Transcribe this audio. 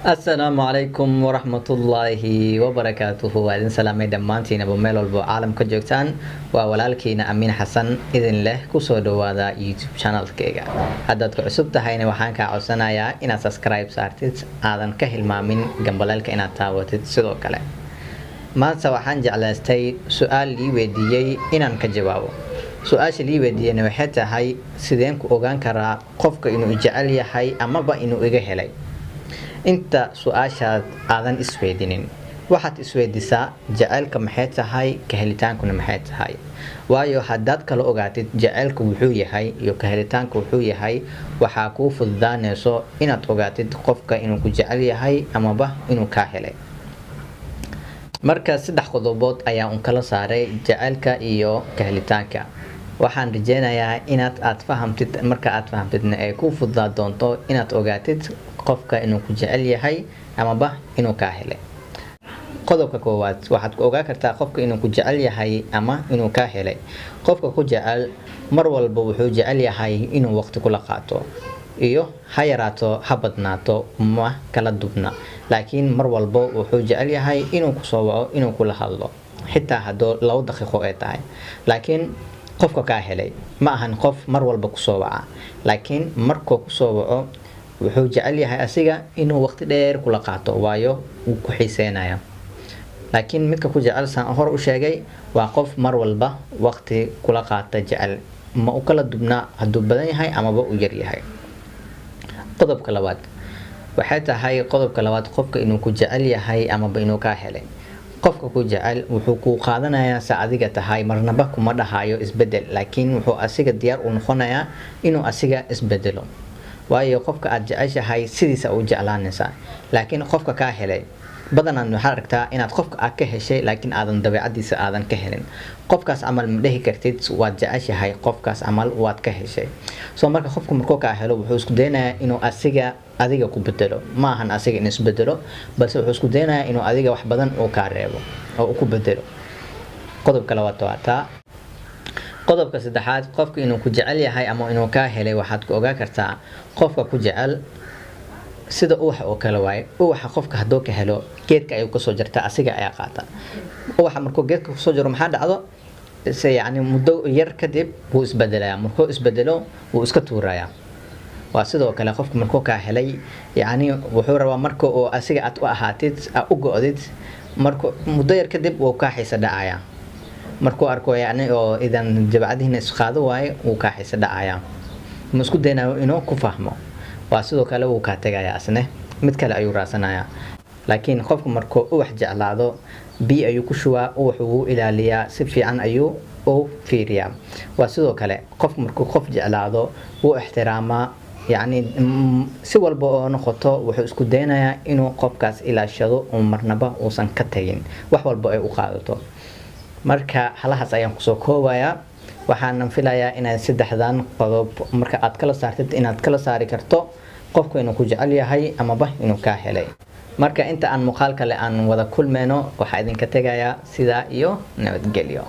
السلام عليكم ورحمة الله وبركاته وإذن سلامي دمانتين أبو ميل والبو عالم كجوكتان وولالكينا أمين حسن إذن له كسودو هذا يوتيوب شانل كيغا هدادك عصب تهيني وحانكا عوسانايا إنا سبسكرايب سارتيت آذان كهل مامين جنبالالك إنا تاوتيت سيدو كالي maanta waxaan jeclaystay su'aal lii weydiiyay inaan ka jawaabo su'aasha lii weydiiyay waxay tahay sideen ku ogaan karaa qofka inuu jecel yahay ama ba inuu iga helay inta su'aashaad aadan isweydinin waxaad isweydisaa jacaylka maxay tahay ka helitaankuna maxay tahay waayo haddaad kala ogaatid jacaylku wuxuu yahay iyo ka helitaanku wuxuu yahay waxaa kuu fududaanayso inaad ogaatid qofka inuu ku jecel yahay ama ba inuu ka helay marka saddex qodobood ayaan kala saaray jacaylka iyo ka helitaanka waxaan rajeynayaa inaad fahamtid marka aad fahamtidna ay ku fududaa doonto inaad ogaatid qofka inuu ku jecel yahay ama ba inuu ka helay qodobka koowaad waxaad ku ogaa kartaa qofka inuu ku jecel yahay ama inuu ka helay qofka ku jecel mar walba wuxuu jecel yahay inuu waqti kula qaato iyo ha yaraato ha badnaato ma kala dubna laakiin mar walba wuxuu jecel yahay inuu ku soo waco inuu kula hadlo xitaa hadoo 2 daqiiqo ay tahay laakiin qofka ka helay ma ahan qof mar walba ku soo waca laakiin markuu ku soo waco wuxuu jecel yahay asiga inuu waqti dheer kula qaato waayo uu ku xiiseenayo laakiin midka ku jecel san hor u sheegay waa qof mar walba waqti kula qaata jecel ma u kala dubna haduu badan yahay ama ba u yar yahay qodobka labaad waxay tahay qodobka labaad qofka inuu ku jecel yahay ama ba inuu ka helay qofka ku jecel wuxuu ku qaadanayaa saacadiga tahay marnaba kuma dhahayo isbedel laakiin wuxuu asiga diyaar u noqonayaa inuu asiga isbedelo waayo qofka aad jeceshahay sidiisa uu jeclaanaysa laakiin qofka ka helay badanaan waxaad aragtaa inaad qofka aad ka heshay laakiin aadan dabeecadiisa aadan ka helin qofkaas amal ma dhihi kartid waad jeceshahay qofkaas amal waad ka heshay soo marka qofku markuu ka helo wuxuu isku daynayaa inuu asiga adiga ku bedelo ma ahan asiga in isbedelo balse wuxuu isku daynayaa inuu adiga wax badan uu ka reebo oo uu ku bedelo qodobka labaad waa qodobka saddexaad qofka inuu ku jecel yahay ama inuu ka helay waxaad ku ogaa kartaa qofka ku jecel sida uwaxa oo kala waay uwaxa qofka hadoo ka helo geedka ayuu ka soo jartaa asiga ayaa qaata uwaxa markuu geedka ku soo jaro maxaa dhacdo yani muddo yar kadib wuu isbedelayaa markuu isbedelo wuu iska tuurayaa waa sidoo kale qofka markuu ka helay yani wuxuu rabaa marka oo asiga aad u ahaatid u go'did markuu muddo yar kadib wuu ka xiisa dhacayaa markuu arko yani oo idan jabcadiina isqaado waay wuu ka xiisa dhacayaa musku deenayo inuu ku fahmo waa sidoo kale uu ka tagayaa asne mid kale ayuu raasanayaa laakiin qofku markuu wax jeclaado bi ayuu ku shubaa wuxuu ilaaliyaa si fiican ayuu u fiiriyaa waa sidoo kale qofku markuu qof jeclaado uu ixtiraama yani si walba oo noqoto wuxuu isku daynayaa inuu qofkaas ilaashado oo marnaba uusan ka tagin wax walba ay u qaadato marka halahaas ayaan ku soo koobayaa waxaan filayaa inaad saddexdan qodob marka aad kala saartid inaad kala saari karto qofku inuu ku jecel yahay ama ba inuu ka helay marka inta aan muuqaal kale aan wada kulmeeno waxa idinka tagayaa sida iyo nabadgelyo